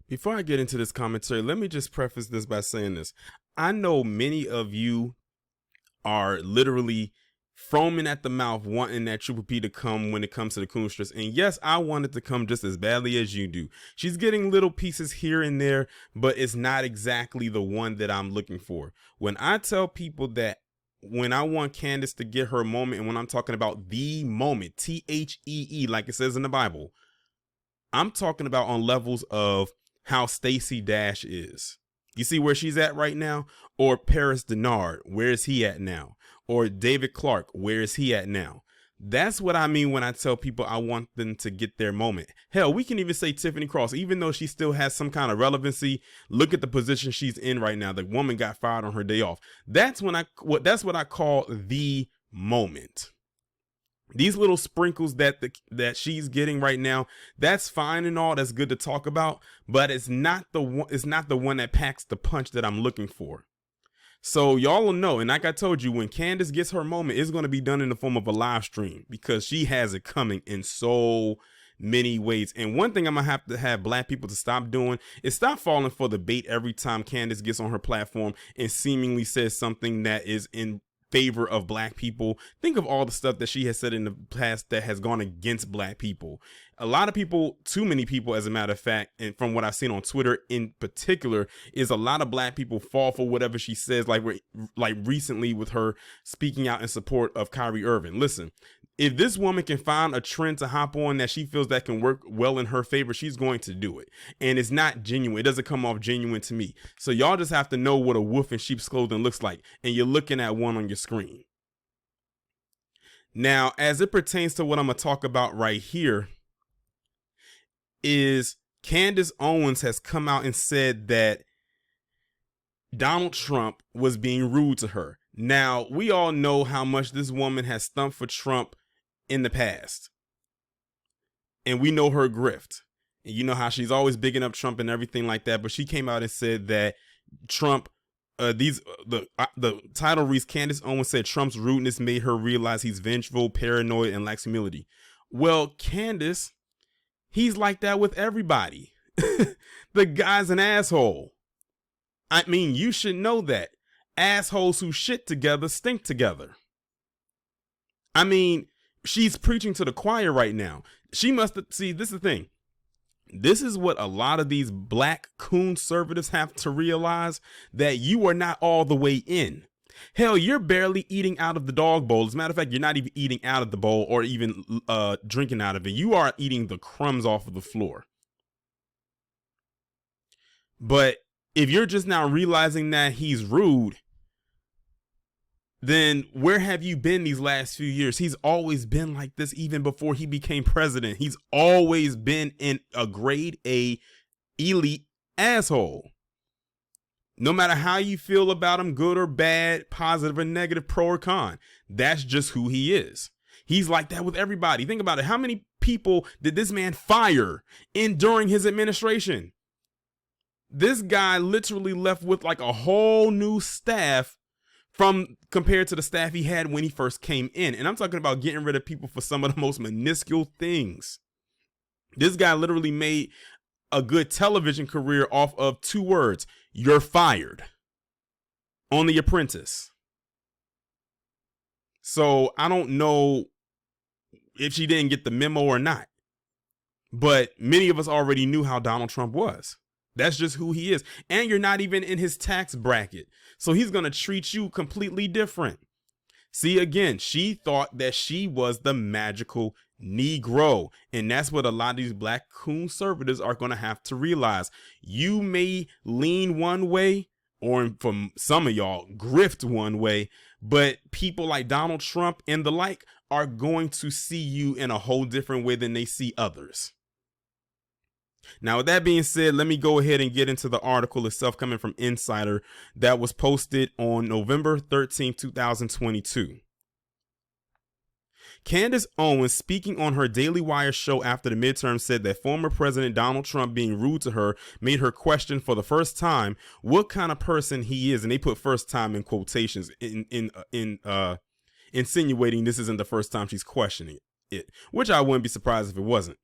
Before I get into this commentary, let me just preface this by saying this. I know many of you are literally foaming at the mouth wanting that Triple P to come when it comes to the Coonstress. And yes, I want it to come just as badly as you do. She's getting little pieces here and there, but it's not exactly the one that I'm looking for. When I tell people that when I want Candace to get her moment, and when I'm talking about the moment, T-H-E-E, like it says in the Bible, I'm talking about on levels of how Stacey Dash is. You see where she's at right now? Or Paris Denard, where is he at now? Or David Clark, where is he at now? That's what I mean when I tell people I want them to get their moment. Hell, we can even say Tiffany Cross, even though she still has some kind of relevancy. Look at the position she's in right now. The woman got fired on her day off. That's what I call the moment. These little sprinkles that she's getting right now, that's fine and all. That's good to talk about, but it's not the one that packs the punch that I'm looking for. So y'all will know, and like I told you, when Candace gets her moment, it's going to be done in the form of a live stream because she has it coming in so many ways. And one thing I'm gonna have to have black people to stop doing is stop falling for the bait every time Candace gets on her platform and seemingly says something that is in favor of black people. Think of all the stuff that she has said in the past that has gone against black people. A lot of people, too many people, as a matter of fact, and from what I've seen on Twitter in particular, is a lot of black people fall for whatever she says, like recently with her speaking out in support of Kyrie Irving. Listen, if this woman can find a trend to hop on that she feels that can work well in her favor, she's going to do it. And it's not genuine. It doesn't come off genuine to me. So y'all just have to know what a wolf in sheep's clothing looks like. And you're looking at one on your screen. Now, as it pertains to what I'm going to talk about right here, is Candace Owens has come out and said that Donald Trump was being rude to her. Now, we all know how much this woman has stumped for Trump in the past. And we know her grift. And you know how she's always bigging up Trump and everything like that. But she came out and said that Trump, the title reads, Candace Owens said Trump's rudeness made her realize he's vengeful, paranoid, and lacks humility. Well, Candace, he's like that with everybody. The guy's an asshole. I mean, you should know that. Assholes who shit together stink together. I mean, she's preaching to the choir right now. She must see, this is the thing. This is what a lot of these black conservatives have to realize, that you are not all the way in. Hell, you're barely eating out of the dog bowl. As a matter of fact, you're not even eating out of the bowl or even drinking out of it. You are eating the crumbs off of the floor. But if you're just now realizing that he's rude, then where have you been these last few years? He's always been like this even before he became president. He's always been in a grade A elite asshole. No matter how you feel about him, good or bad, positive or negative, pro or con, that's just who he is. He's like that with everybody. Think about it. How many people did this man fire during his administration? This guy literally left with like a whole new staff compared to the staff he had when he first came in. And I'm talking about getting rid of people for some of the most minuscule things. This guy literally made a good television career off of 2 words. You're fired. On The Apprentice. So I don't know if she didn't get the memo or not. But many of us already knew how Donald Trump was. That's just who he is. And you're not even in his tax bracket. So he's going to treat you completely different. See, again, she thought that she was the magical Negro. And that's what a lot of these black conservatives are going to have to realize. You may lean one way, or from some of y'all, grift one way, but people like Donald Trump and the like are going to see you in a whole different way than they see others. Now, with that being said, let me go ahead and get into the article itself coming from Insider that was posted on November 13, 2022. Candace Owens, speaking on her Daily Wire show after the midterm, said that former President Donald Trump being rude to her made her question for the first time what kind of person he is. And they put first time in quotations, insinuating this isn't the first time she's questioning it, which I wouldn't be surprised if it wasn't.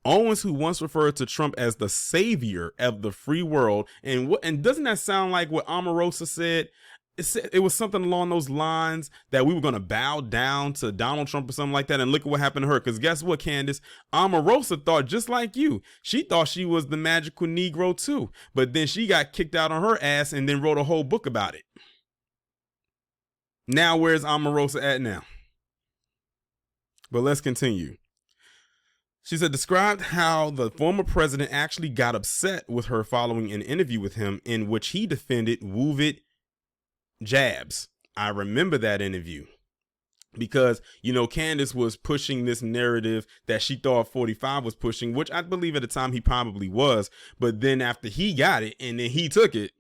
Owens, who once referred to Trump as the savior of the free world, and doesn't that sound like what Omarosa said? It was something along those lines that we were going to bow down to Donald Trump or something like that. And look at what happened to her. Because guess what, Candace? Omarosa thought just like you. She thought she was the magical Negro too. But then she got kicked out on her ass and then wrote a whole book about it. Now, where's Omarosa at now? But let's continue. She said, described how the former president actually got upset with her following an interview with him in which he defended Woovid jabs. I remember that interview because, you know, Candace was pushing this narrative that she thought 45 was pushing, which I believe at the time he probably was. But then after he got it and then he took it,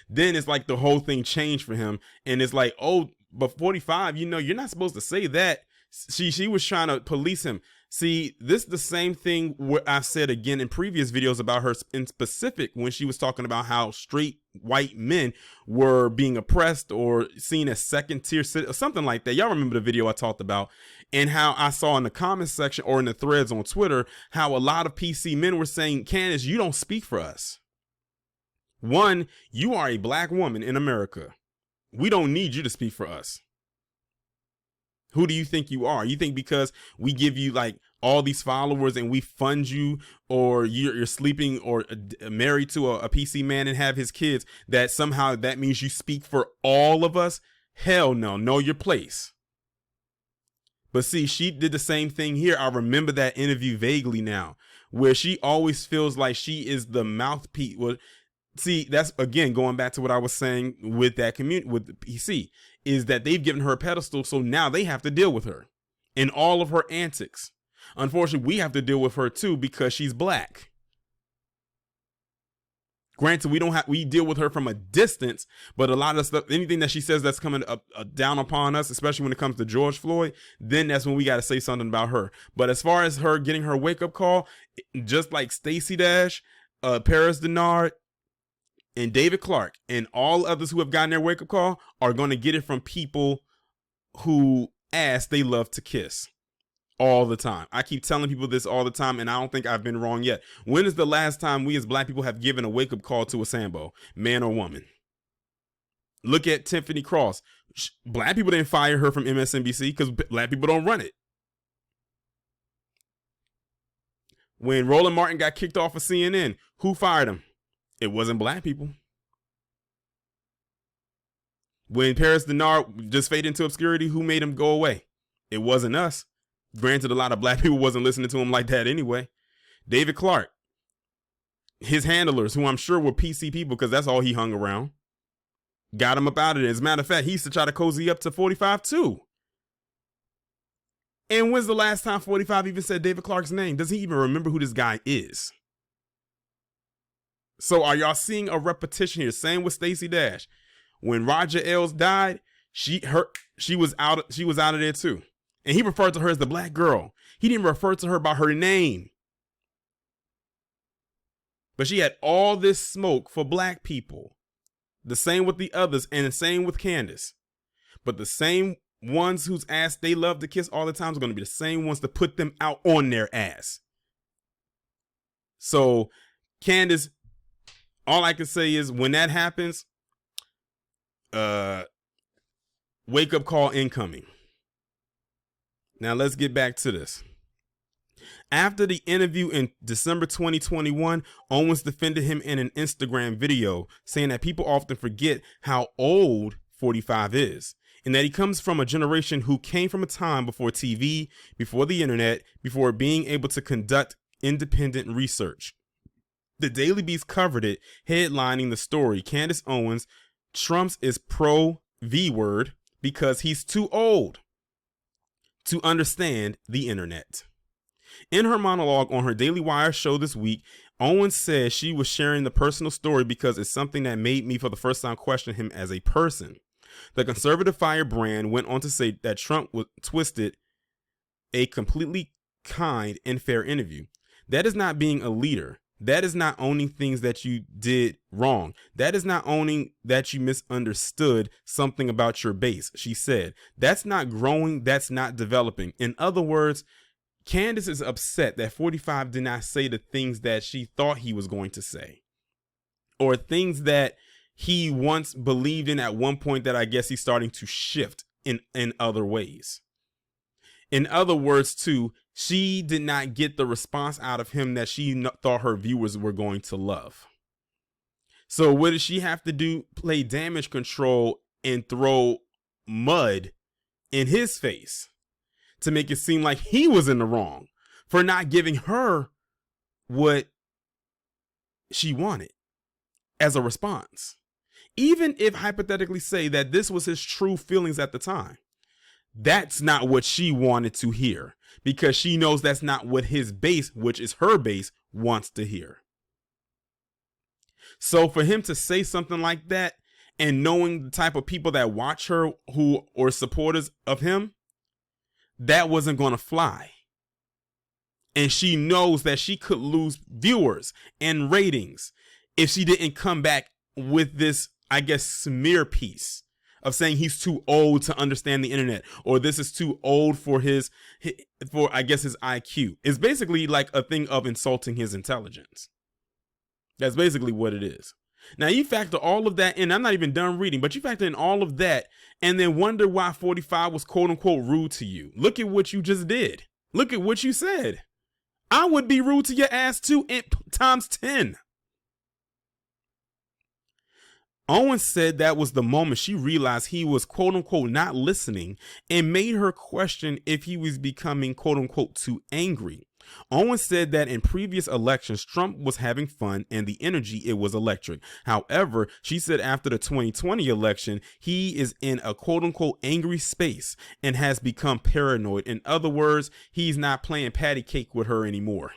then it's like the whole thing changed for him. And it's like, oh, but 45, you know, you're not supposed to say that. She was trying to police him. See, this is the same thing what I've said again in previous videos about her in specific when she was talking about how straight white men were being oppressed or seen as second tier or something like that. Y'all remember the video I talked about, and how I saw in the comments section or in the threads on Twitter how a lot of PC men were saying, Candace, you don't speak for us. One, you are a black woman in America. We don't need you to speak for us. Who do you think you are? You think because we give you like all these followers and we fund you, or you're sleeping or married to a PC man and have his kids, that somehow that means you speak for all of us? Hell no. Know your place. But see, she did the same thing here. I remember that interview vaguely now, where she always feels like she is the mouthpiece. Well, see, that's again going back to what I was saying with that community with the PC, is that they've given her a pedestal, so now they have to deal with her in all of her antics. Unfortunately, we have to deal with her too because she's black. Granted, we deal with her from a distance, but a lot of stuff, anything that she says that's coming up down upon us, especially when it comes to George Floyd, then that's when we got to say something about her. But as far as her getting her wake up call, just like Stacey Dash, Paris Denard, and David Clark, and all others who have gotten their wake up call, are going to get it from people who ass they love to kiss. All the time. I keep telling people this all the time, and I don't think I've been wrong yet. When is the last time we as black people have given a wake-up call to a Sambo, man or woman? Look at Tiffany Cross. Black people didn't fire her from MSNBC because black people don't run it. When Roland Martin got kicked off of CNN, who fired him? It wasn't black people. When Paris Denard just faded into obscurity, who made him go away? It wasn't us. Granted, a lot of black people wasn't listening to him like that anyway. David Clark, his handlers, who I'm sure were PC people because that's all he hung around, got him up out of it. As a matter of fact, he used to try to cozy up to 45 too. And when's the last time 45 even said David Clark's name? Does he even remember who this guy is? So are y'all seeing a repetition here? Same with Stacey Dash. When Roger Ailes died, she was out of there too. And he referred to her as the black girl. He didn't refer to her by her name. But she had all this smoke for black people. The same with the others, and the same with Candace. But the same ones whose ass they love to kiss all the time are going to be the same ones to put them out on their ass. So, Candace, all I can say is when that happens, wake up call incoming. Now let's get back to this. After the interview in December 2021, Owens defended him in an Instagram video, saying that people often forget how old 45 is, and that he comes from a generation who came from a time before TV, before the internet, before being able to conduct independent research. The Daily Beast covered it, headlining the story, Candace Owens, Trump's is pro V-word because he's too old to understand the internet. In her monologue on her Daily Wire show this week, Owens says she was sharing the personal story because it's something that made me for the first time question him as a person. The conservative firebrand went on to say that Trump twisted a completely kind and fair interview. That is not being a leader. That is not owning things that you did wrong. That is not owning that you misunderstood something about your base, she said. That's not growing. That's not developing. In other words, Candace is upset that 45 did not say the things that she thought he was going to say, or things that he once believed in at one point that I guess he's starting to shift in other ways. In other words, too, she did not get the response out of him that she thought her viewers were going to love. So what does she have to do? Play damage control and throw mud in his face to make it seem like he was in the wrong for not giving her what she wanted as a response. Even if hypothetically say that this was his true feelings at the time, that's not what she wanted to hear, because she knows that's not what his base, which is her base, wants to hear. So for him to say something like that, and knowing the type of people that watch her who are supporters of him, that wasn't going to fly. And she knows that she could lose viewers and ratings if she didn't come back with this, I guess, smear piece of saying he's too old to understand the internet, or this is too old for his IQ. It's basically like a thing of insulting his intelligence. That's basically what it is. Now you factor all of that in. I'm not even done reading, but you factor in all of that and then wonder why 45 was quote unquote rude to you. Look at what you just did. Look at what you said. I would be rude to your ass too, times 10. Owens said that was the moment she realized he was quote unquote not listening, and made her question if he was becoming quote unquote too angry. Owens said that in previous elections, Trump was having fun and the energy, it was electric. However, she said after the 2020 election, he is in a quote unquote angry space and has become paranoid. In other words, he's not playing patty cake with her anymore.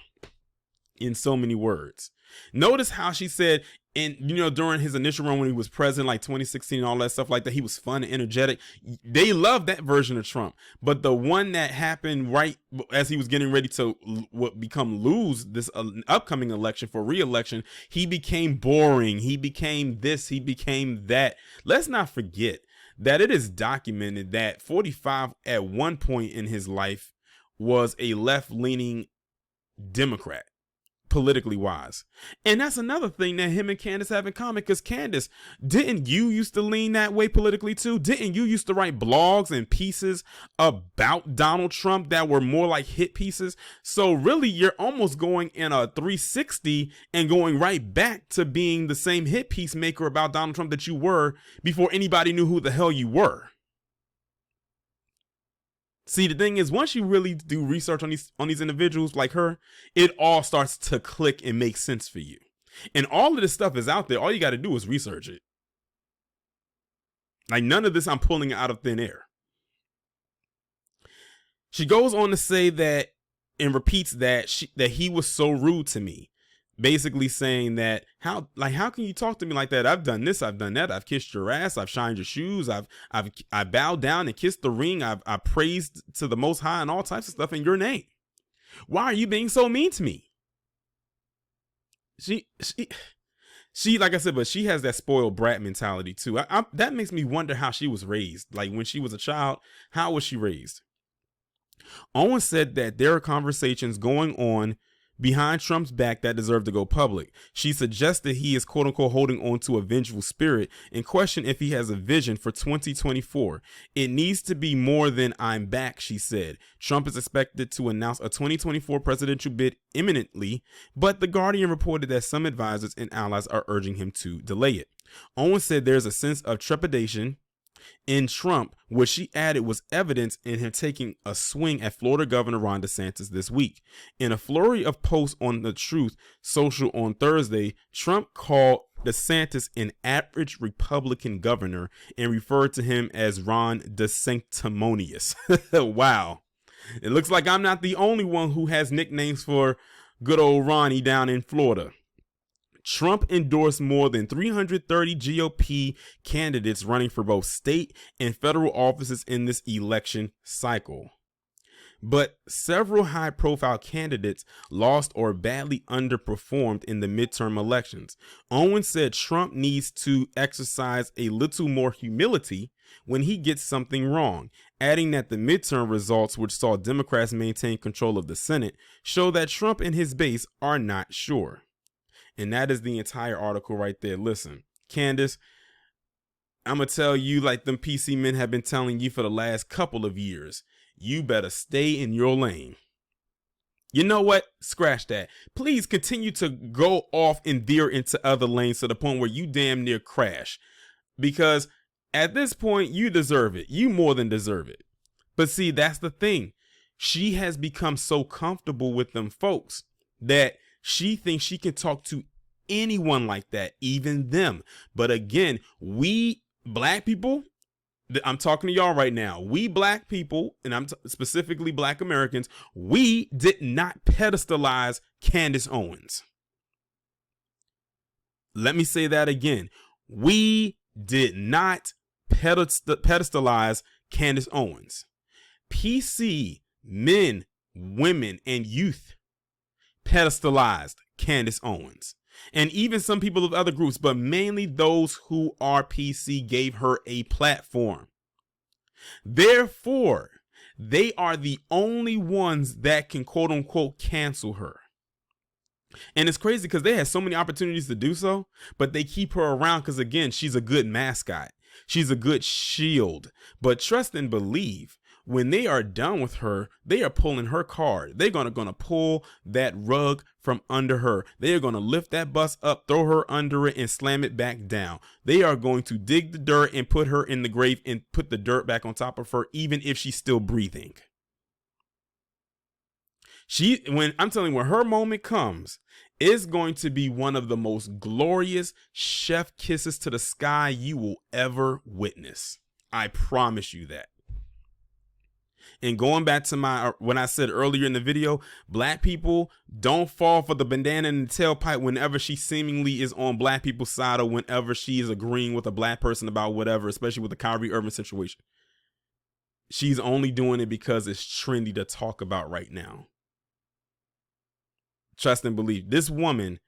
In so many words. Notice how she said, and during his initial run when he was president, like 2016 and all that stuff like that, he was fun and energetic. They loved that version of Trump. But the one that happened right as he was getting ready to lose this upcoming election for re-election, he became boring. He became this, he became that. Let's not forget that it is documented that 45 at one point in his life was a left-leaning Democrat, politically wise. And that's another thing that him and Candace have in common, because Candace, didn't you used to lean that way politically too? Didn't you used to write blogs and pieces about Donald Trump that were more like hit pieces? So really you're almost going in a 360 and going right back to being the same hit piece maker about Donald Trump that you were before anybody knew who the hell you were. See, the thing is, once you really do research on these individuals like her, it all starts to click and make sense for you. And all of this stuff is out there. All you got to do is research it. Like, none of this I'm pulling out of thin air. She goes on to say that and repeats that he was so rude to me. Basically saying that how can you talk to me like that? I've done this, I've done that, I've kissed your ass, I've shined your shoes, I bowed down and kissed the ring, I praised to the Most High and all types of stuff in your name. Why are you being so mean to me? She like I said, but she has that spoiled brat mentality too. That makes me wonder how she was raised. Like when she was a child, how was she raised? Owens said that there are conversations going on behind Trump's back that deserve to go public. She suggested he is quote unquote holding on to a vengeful spirit and questioned if he has a vision for 2024. It needs to be more than I'm back, she said. Trump is expected to announce a 2024 presidential bid imminently, but The Guardian reported that some advisors and allies are urging him to delay it. Owens said there's a sense of trepidation in Trump, which she added was evidence in him taking a swing at Florida Governor Ron DeSantis this week. In a flurry of posts on the Truth Social on Thursday, Trump called DeSantis an average Republican governor and referred to him as Ron DeSanctimonious. Wow. It looks like I'm not the only one who has nicknames for good old Ronnie down in Florida. Trump endorsed more than 330 GOP candidates running for both state and federal offices in this election cycle. But several high-profile candidates lost or badly underperformed in the midterm elections. Owens said Trump needs to exercise a little more humility when he gets something wrong, adding that the midterm results, which saw Democrats maintain control of the Senate, show that Trump and his base are not sure. And that is the entire article right there. Listen, Candace, I'm going to tell you like them PC men have been telling you for the last couple of years, you better stay in your lane. You know what? Scratch that. Please continue to go off and veer into other lanes to the point where you damn near crash. Because at this point, you deserve it. You more than deserve it. But see, that's the thing. She has become so comfortable with them folks that she thinks she can talk to anyone like that, even them. But again, we black people, I'm talking to y'all right now. We black people, and I'm specifically black Americans, we did not pedestalize Candace Owens. Let me say that again. We did not pedestalize Candace Owens. PC men, women, and youth pedestalized Candace Owens. And even some people of other groups, but mainly those who are PC, gave her a platform. Therefore, they are the only ones that can quote unquote cancel her. And it's crazy because they had so many opportunities to do so, but they keep her around because, again, she's a good mascot. She's a good shield. But trust and believe, when they are done with her, they are pulling her card. They're gonna pull that rug from under her. They are going to lift that bus up, throw her under it, and slam it back down. They are going to dig the dirt and put her in the grave and put the dirt back on top of her, even if she's still breathing. When her moment comes, it's going to be one of the most glorious chef kisses to the sky you will ever witness. I promise you that. And going back to when I said earlier in the video, black people don't fall for the bandana in the tailpipe whenever she seemingly is on black people's side, or whenever she is agreeing with a black person about whatever, especially with the Kyrie Irving situation. She's only doing it because it's trendy to talk about right now. Trust and believe. This woman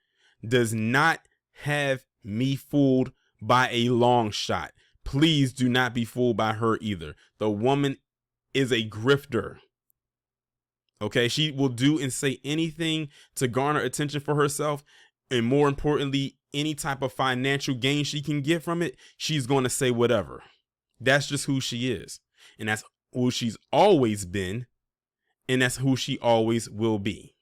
does not have me fooled by a long shot. Please do not be fooled by her either. The woman is a grifter. Okay, she will do and say anything to garner attention for herself, and more importantly, any type of financial gain she can get from it, she's going to say whatever. That's just who she is, and that's who she's always been, and that's who she always will be.